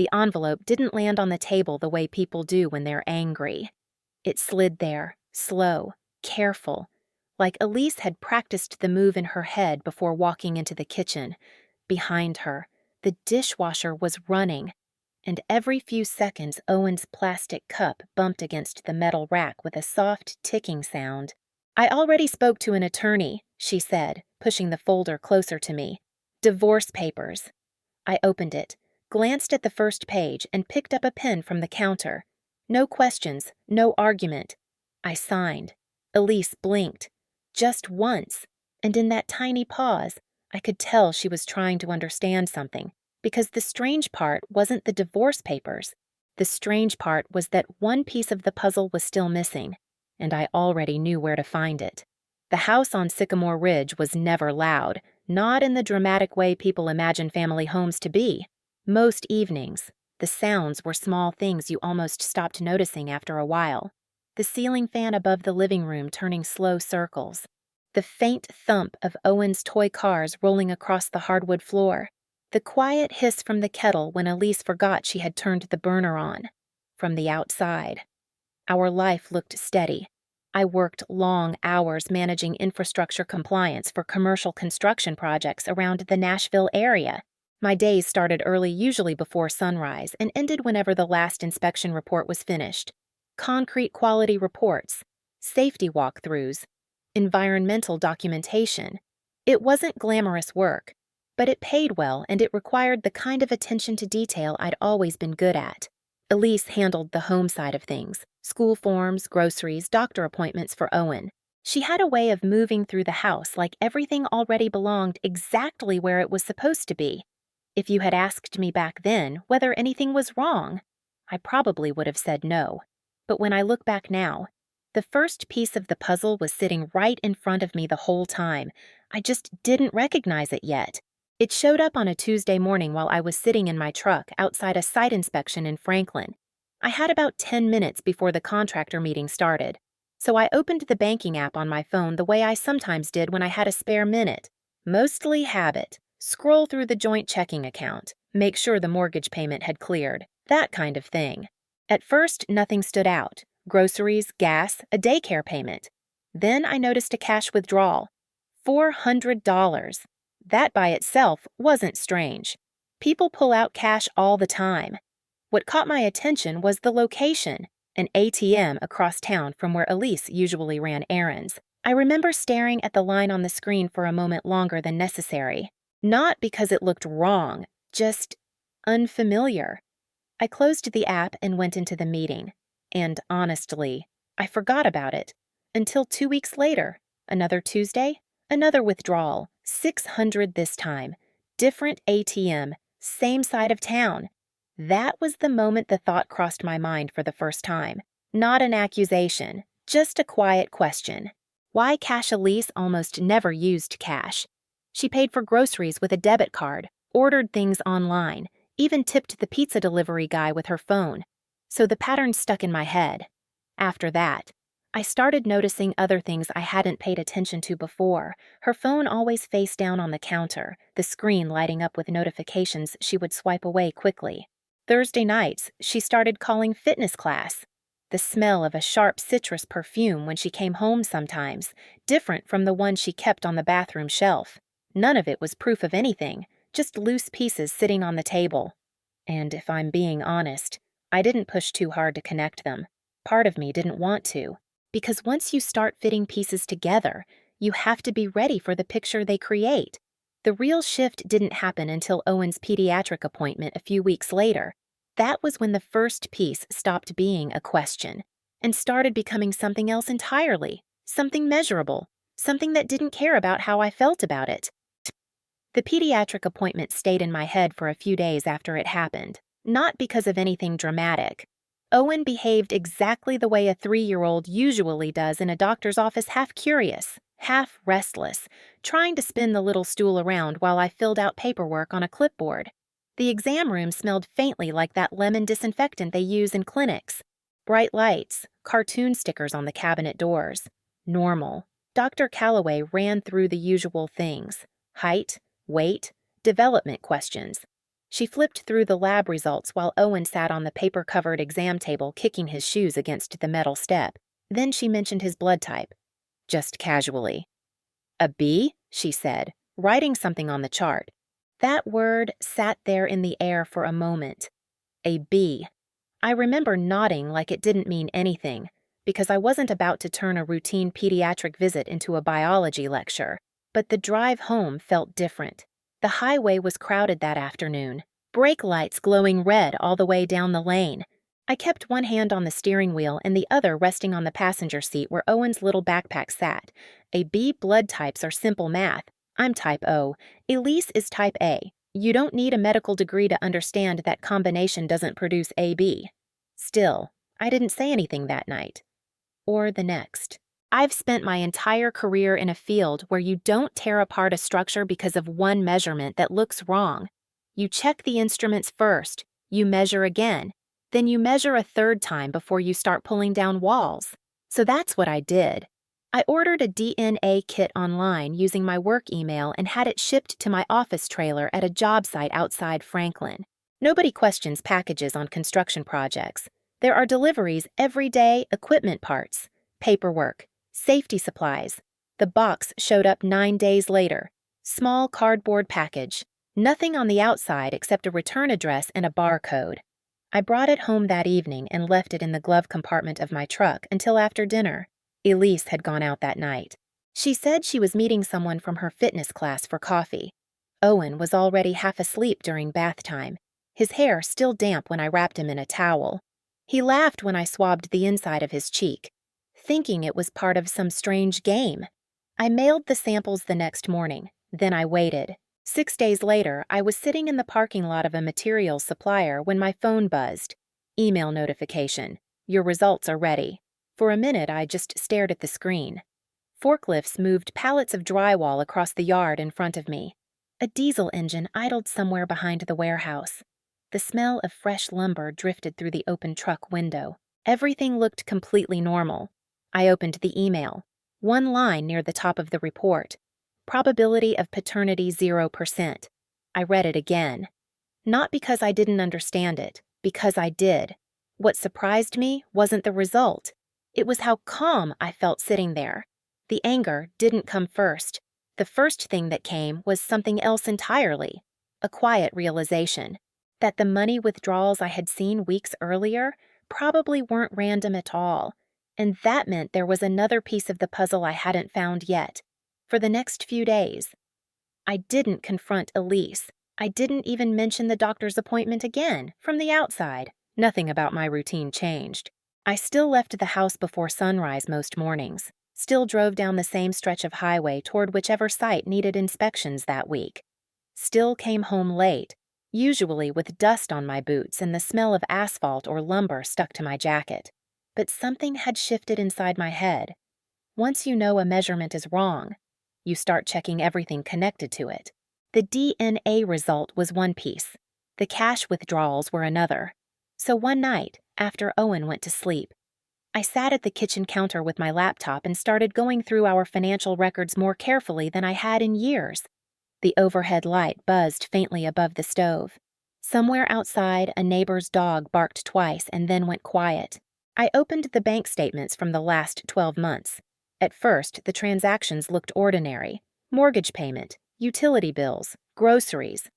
The envelope didn't land on the table the way people do when they're angry. It slid there, slow, careful, like Elise had practiced the move in her head before walking into the kitchen. Behind her, the dishwasher was running, and every few seconds Owen's plastic cup bumped against the metal rack with a soft ticking sound. "I already spoke to an attorney," she said, pushing the folder closer to me. "Divorce papers." I opened it, glanced at the first page, and picked up a pen from the counter. No questions, no argument. I signed. Elise blinked. Just once, and in that tiny pause, I could tell she was trying to understand something, because the strange part wasn't the divorce papers. The strange part was that one piece of the puzzle was still missing, and I already knew where to find it. The house on Sycamore Ridge was never loud, not in the dramatic way people imagine family homes to be. Most evenings, the sounds were small things you almost stopped noticing after a while. The ceiling fan above the living room turning slow circles. The faint thump of Owen's toy cars rolling across the hardwood floor. The quiet hiss from the kettle when Elise forgot she had turned the burner on. From the outside, our life looked steady. I worked long hours managing infrastructure compliance for commercial construction projects around the Nashville area. My days started early, usually before sunrise, and ended whenever the last inspection report was finished. Concrete quality reports, safety walkthroughs, environmental documentation. It wasn't glamorous work, but it paid well and it required the kind of attention to detail I'd always been good at. Elise handled the home side of things, school forms, groceries, doctor appointments for Owen. She had a way of moving through the house like everything already belonged exactly where it was supposed to be. If you had asked me back then whether anything was wrong, I probably would have said no. But when I look back now, the first piece of the puzzle was sitting right in front of me the whole time. I just didn't recognize it yet. It showed up on a Tuesday morning while I was sitting in my truck outside a site inspection in Franklin. I had about 10 minutes before the contractor meeting started, so I opened the banking app on my phone the way I sometimes did when I had a spare minute. Mostly habit. Scroll through the joint checking account, make sure the mortgage payment had cleared, that kind of thing. At first, nothing stood out. Groceries, gas, a daycare payment. Then I noticed a cash withdrawal. $400. That by itself wasn't strange. People pull out cash all the time. What caught my attention was the location, an ATM across town from where Elise usually ran errands. I remember staring at the line on the screen for a moment longer than necessary. Not because it looked wrong, just unfamiliar. I closed the app and went into the meeting. And honestly, I forgot about it. Until 2 weeks later, another Tuesday, another withdrawal, $600 this time. Different ATM, same side of town. That was the moment the thought crossed my mind for the first time. Not an accusation, just a quiet question. Why cash Elise almost never used cash? She paid for groceries with a debit card, ordered things online, even tipped the pizza delivery guy with her phone. So the pattern stuck in my head. After that, I started noticing other things I hadn't paid attention to before. Her phone always face down on the counter, the screen lighting up with notifications she would swipe away quickly. Thursday nights, she started calling fitness class. The smell of a sharp citrus perfume when she came home sometimes, different from the one she kept on the bathroom shelf. None of it was proof of anything, just loose pieces sitting on the table. And if I'm being honest, I didn't push too hard to connect them. Part of me didn't want to. Because once you start fitting pieces together, you have to be ready for the picture they create. The real shift didn't happen until Owen's pediatric appointment a few weeks later. That was when the first piece stopped being a question and started becoming something else entirely, something measurable, something that didn't care about how I felt about it. The pediatric appointment stayed in my head for a few days after it happened, not because of anything dramatic. Owen behaved exactly the way a 3-year-old usually does in a doctor's office, half curious, half restless, trying to spin the little stool around while I filled out paperwork on a clipboard. The exam room smelled faintly like that lemon disinfectant they use in clinics. Bright lights, cartoon stickers on the cabinet doors. Normal. Dr. Calloway ran through the usual things: height, weight, development questions. She flipped through the lab results while Owen sat on the paper-covered exam table kicking his shoes against the metal step. Then she mentioned his blood type, just casually. "A B?" she said, writing something on the chart. That word sat there in the air for a moment. A B. I remember nodding like it didn't mean anything, because I wasn't about to turn a routine pediatric visit into a biology lecture. But the drive home felt different. The highway was crowded that afternoon, brake lights glowing red all the way down the lane. I kept one hand on the steering wheel and the other resting on the passenger seat where Owen's little backpack sat. A B blood types are simple math. I'm type O. Elise is type A. You don't need a medical degree to understand that combination doesn't produce AB. Still, I didn't say anything that night. Or the next. I've spent my entire career in a field where you don't tear apart a structure because of one measurement that looks wrong. You check the instruments first, you measure again, then you measure a third time before you start pulling down walls. So that's what I did. I ordered a DNA kit online using my work email and had it shipped to my office trailer at a job site outside Franklin. Nobody questions packages on construction projects. There are deliveries every day, equipment parts, paperwork, safety supplies. The box showed up 9 days later. Small cardboard package. Nothing on the outside except a return address and a barcode. I brought it home that evening and left it in the glove compartment of my truck until after dinner. Elise had gone out that night. She said she was meeting someone from her fitness class for coffee. Owen was already half asleep during bath time, his hair still damp when I wrapped him in a towel. He laughed when I swabbed the inside of his cheek, thinking it was part of some strange game. I mailed the samples the next morning, then I waited. 6 days later, I was sitting in the parking lot of a materials supplier when my phone buzzed. Email notification. Your results are ready. For a minute, I just stared at the screen. Forklifts moved pallets of drywall across the yard in front of me. A diesel engine idled somewhere behind the warehouse. The smell of fresh lumber drifted through the open truck window. Everything looked completely normal. I opened the email. One line near the top of the report. Probability of paternity 0%. I read it again. Not because I didn't understand it, because I did. What surprised me wasn't the result. It was how calm I felt sitting there. The anger didn't come first. The first thing that came was something else entirely. A quiet realization that the money withdrawals I had seen weeks earlier probably weren't random at all. And that meant there was another piece of the puzzle I hadn't found yet. For the next few days, I didn't confront Elise. I didn't even mention the doctor's appointment again. From the outside, nothing about my routine changed. I still left the house before sunrise most mornings, still drove down the same stretch of highway toward whichever site needed inspections that week. Still came home late, usually with dust on my boots and the smell of asphalt or lumber stuck to my jacket. But something had shifted inside my head. Once you know a measurement is wrong, you start checking everything connected to it. The DNA result was one piece. The cash withdrawals were another. So one night, after Owen went to sleep, I sat at the kitchen counter with my laptop and started going through our financial records more carefully than I had in years. The overhead light buzzed faintly above the stove. Somewhere outside, a neighbor's dog barked twice and then went quiet. I opened the bank statements from the last 12 months. At first, the transactions looked ordinary. Mortgage payment, utility bills, groceries.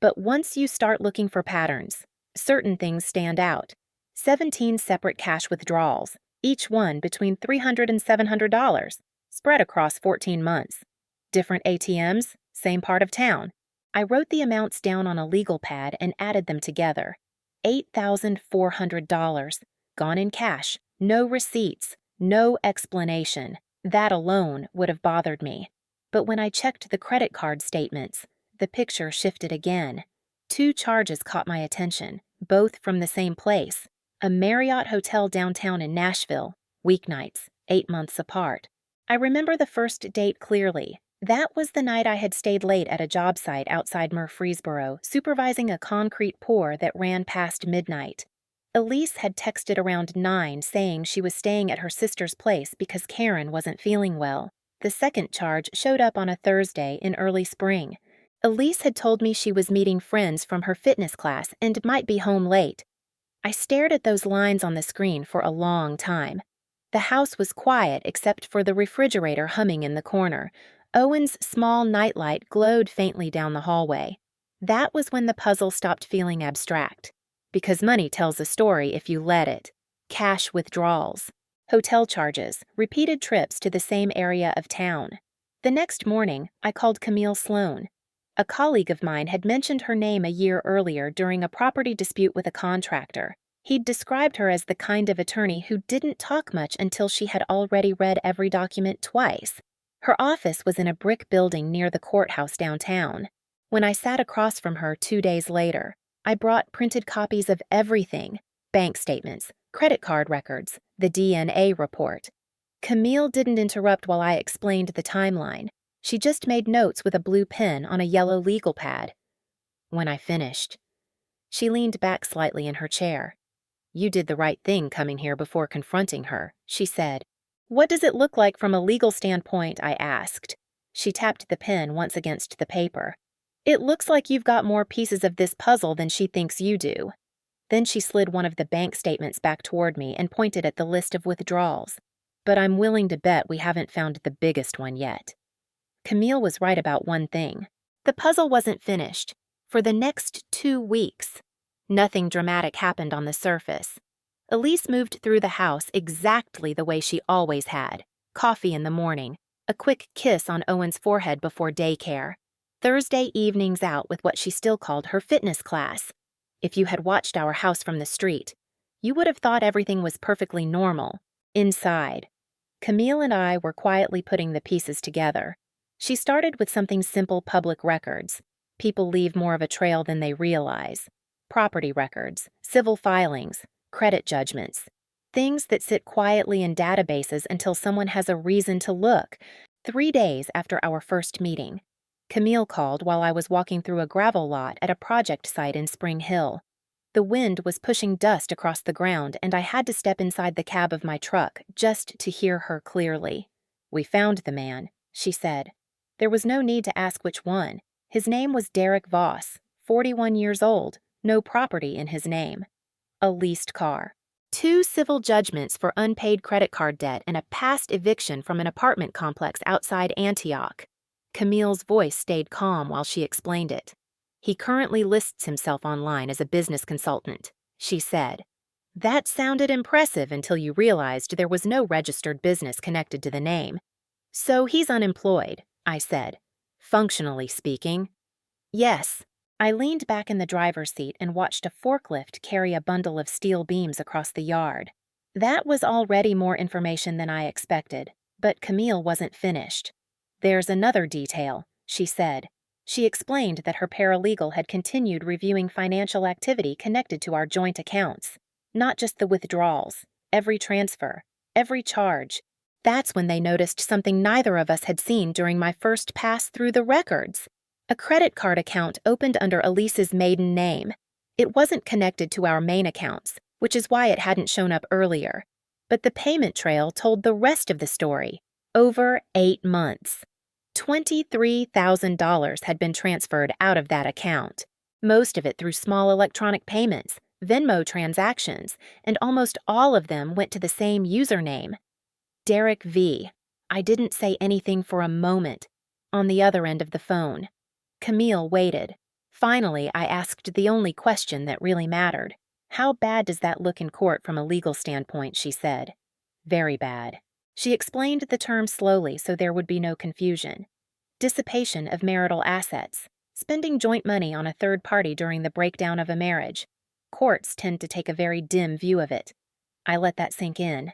But once you start looking for patterns, certain things stand out. 17 separate cash withdrawals, each one between $300 and $700, spread across 14 months. Different ATMs, same part of town. I wrote the amounts down on a legal pad and added them together. $8,400, gone in cash, no receipts, no explanation. That alone would have bothered me. But when I checked the credit card statements, the picture shifted again. 2 charges caught my attention, both from the same place. A Marriott hotel downtown in Nashville, weeknights, 8 months apart. I remember the first date clearly. That was the night I had stayed late at a job site outside Murfreesboro, supervising a concrete pour that ran past midnight. Elise had texted around 9 saying she was staying at her sister's place because Karen wasn't feeling well. The second charge showed up on a Thursday in early spring. Elise had told me she was meeting friends from her fitness class and might be home late. I stared at those lines on the screen for a long time. The house was quiet except for the refrigerator humming in the corner. Owen's small nightlight glowed faintly down the hallway. That was when the puzzle stopped feeling abstract. Because money tells a story if you let it. Cash withdrawals, hotel charges, repeated trips to the same area of town. The next morning, I called Camille Sloan. A colleague of mine had mentioned her name a year earlier during a property dispute with a contractor. He'd described her as the kind of attorney who didn't talk much until she had already read every document twice. Her office was in a brick building near the courthouse downtown. When I sat across from her 2 days later, I brought printed copies of everything: bank statements, credit card records, the DNA report. Camille didn't interrupt while I explained the timeline. She just made notes with a blue pen on a yellow legal pad. When I finished, she leaned back slightly in her chair. "You did the right thing coming here before confronting her," she said. "What does it look like from a legal standpoint?" I asked. She tapped the pen once against the paper. "It looks like you've got more pieces of this puzzle than she thinks you do." Then she slid one of the bank statements back toward me and pointed at the list of withdrawals. "But I'm willing to bet we haven't found the biggest one yet." Camille was right about one thing. The puzzle wasn't finished. For the next 2 weeks, nothing dramatic happened on the surface. Elise moved through the house exactly the way she always had. Coffee in the morning, a quick kiss on Owen's forehead before daycare, Thursday evenings out with what she still called her fitness class. If you had watched our house from the street, you would have thought everything was perfectly normal. Inside, Camille and I were quietly putting the pieces together. She started with something simple: public records. People leave more of a trail than they realize. Property records, civil filings, credit judgments. Things that sit quietly in databases until someone has a reason to look. 3 days after our first meeting, Camille called while I was walking through a gravel lot at a project site in Spring Hill. The wind was pushing dust across the ground, and I had to step inside the cab of my truck just to hear her clearly. "We found the man," she said. There was no need to ask which one. His name was Derek Voss, 41 years old, no property in his name. A leased car. 2 civil judgments for unpaid credit card debt and a past eviction from an apartment complex outside Antioch. Camille's voice stayed calm while she explained it. "He currently lists himself online as a business consultant," she said. That sounded impressive until you realized there was no registered business connected to the name. "So he's unemployed," I said. "Functionally speaking." "Yes." I leaned back in the driver's seat and watched a forklift carry a bundle of steel beams across the yard. That was already more information than I expected, but Camille wasn't finished. "There's another detail," she said. She explained that her paralegal had continued reviewing financial activity connected to our joint accounts. Not just the withdrawals, every transfer, every charge. That's when they noticed something neither of us had seen during my first pass through the records. A credit card account opened under Elise's maiden name. It wasn't connected to our main accounts, which is why it hadn't shown up earlier. But the payment trail told the rest of the story. Over 8 months. $23,000 had been transferred out of that account. Most of it through small electronic payments, Venmo transactions, and almost all of them went to the same username. Derek V. I didn't say anything for a moment. On the other end of the phone, Camille waited. Finally, I asked the only question that really mattered. "How bad does that look in court from a legal standpoint?" she said. "Very bad." She explained the term slowly so there would be no confusion. Dissipation of marital assets, spending joint money on a third party during the breakdown of a marriage. Courts tend to take a very dim view of it. I let that sink in.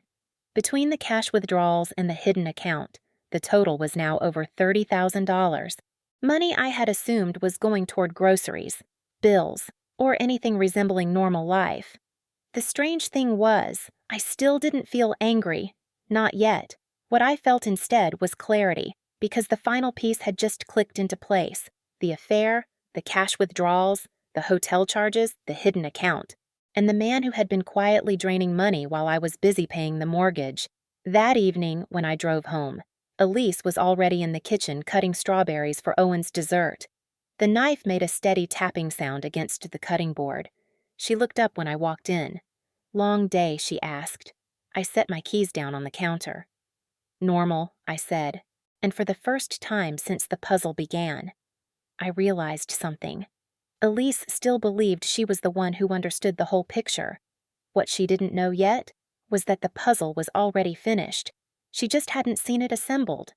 Between the cash withdrawals and the hidden account, the total was now over $30,000. Money I had assumed was going toward groceries, bills, or anything resembling normal life. The strange thing was, I still didn't feel angry. Not yet. What I felt instead was clarity, because the final piece had just clicked into place. The affair, the cash withdrawals, the hotel charges, the hidden account, and the man who had been quietly draining money while I was busy paying the mortgage. That evening, when I drove home, Elise was already in the kitchen cutting strawberries for Owen's dessert. The knife made a steady tapping sound against the cutting board. She looked up when I walked in. "Long day," she asked. I set my keys down on the counter. "Normal," I said, and for the first time since the puzzle began, I realized something. Elise still believed she was the one who understood the whole picture. What she didn't know yet was that the puzzle was already finished. She just hadn't seen it assembled.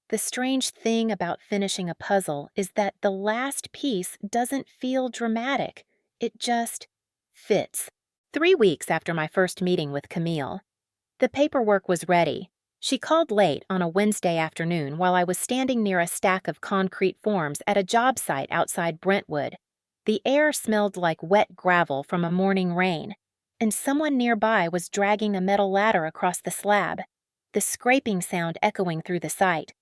The strange thing about finishing a puzzle is that the last piece doesn't feel dramatic. It just fits. 3 weeks after my first meeting with Camille, the paperwork was ready. She called late on a Wednesday afternoon while I was standing near a stack of concrete forms at a job site outside Brentwood. The air smelled like wet gravel from a morning rain, and someone nearby was dragging a metal ladder across the slab, the scraping sound echoing through the site.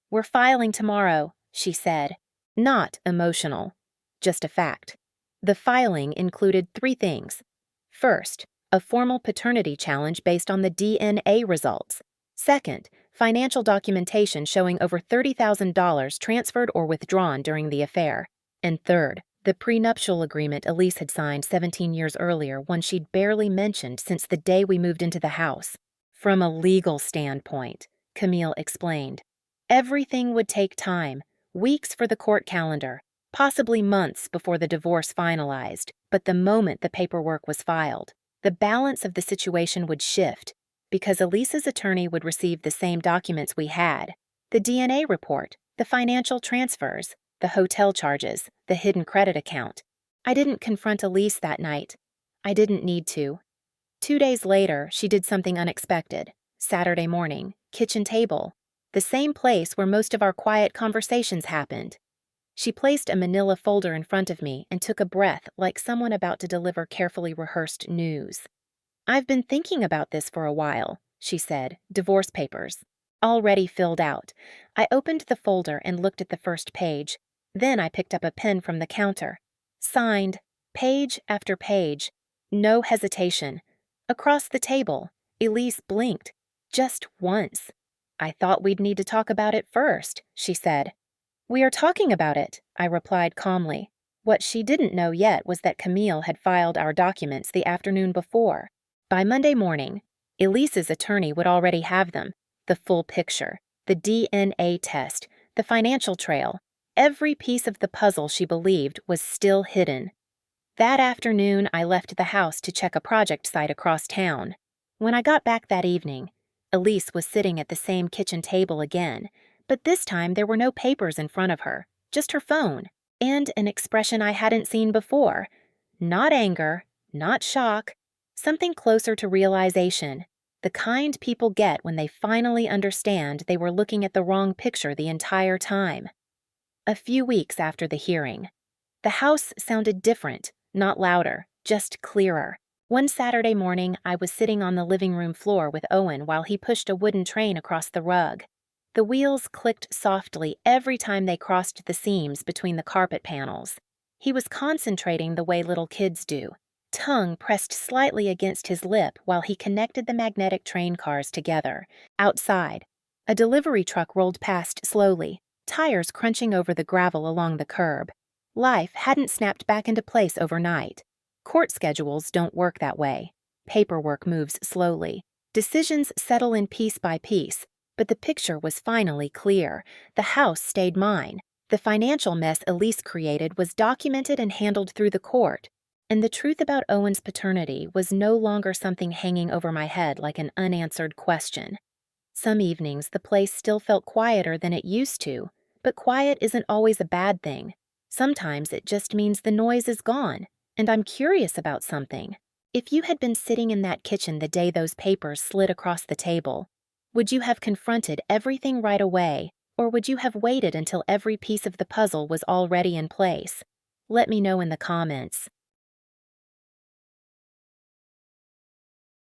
"We're filing tomorrow," she said. Not emotional, just a fact. The filing included 3 things. First, a formal paternity challenge based on the DNA results. Second, financial documentation showing over $30,000 transferred or withdrawn during the affair. And third, the prenuptial agreement Elise had signed 17 years earlier, one she'd barely mentioned since the day we moved into the house. "From a legal standpoint," Camille explained, "everything would take time, weeks for the court calendar, possibly months before the divorce finalized, but the moment the paperwork was filed, the balance of the situation would shift, because Elise's attorney would receive the same documents we had: the DNA report, the financial transfers, the hotel charges, the hidden credit account. I didn't confront Elise that night. I didn't need to. 2 days later, she did something unexpected. Saturday morning, kitchen table, the same place where most of our quiet conversations happened. She placed a manila folder in front of me and took a breath like someone about to deliver carefully rehearsed news. "I've been thinking about this for a while," she said. "Divorce papers. Already filled out." I opened the folder and looked at the first page. Then I picked up a pen from the counter. Signed, page after page. No hesitation. Across the table, Elise blinked. Just once. "I thought we'd need to talk about it first," she said. "We are talking about it," I replied calmly. What she didn't know yet was that Camille had filed our documents the afternoon before. By Monday morning, Elise's attorney would already have them: the full picture, the DNA test, the financial trail. Every piece of the puzzle she believed was still hidden. That afternoon, I left the house to check a project site across town. When I got back that evening, Elise was sitting at the same kitchen table again, but this time there were no papers in front of her, just her phone, and an expression I hadn't seen before. Not anger, not shock, something closer to realization, the kind people get when they finally understand they were looking at the wrong picture the entire time. A few weeks after the hearing, the house sounded different, not louder, just clearer. One Saturday morning, I was sitting on the living room floor with Owen while he pushed a wooden train across the rug. The wheels clicked softly every time they crossed the seams between the carpet panels. He was concentrating the way little kids do, tongue pressed slightly against his lip while he connected the magnetic train cars together. Outside, a delivery truck rolled past slowly, tires crunching over the gravel along the curb. Life hadn't snapped back into place overnight. Court schedules don't work that way. Paperwork moves slowly. Decisions settle in piece by piece, but the picture was finally clear. The house stayed mine. The financial mess Elise created was documented and handled through the court. And the truth about Owen's paternity was no longer something hanging over my head like an unanswered question. Some evenings the place still felt quieter than it used to, but quiet isn't always a bad thing. Sometimes it just means the noise is gone, and I'm curious about something. If you had been sitting in that kitchen the day those papers slid across the table, would you have confronted everything right away, or would you have waited until every piece of the puzzle was already in place? Let me know in the comments.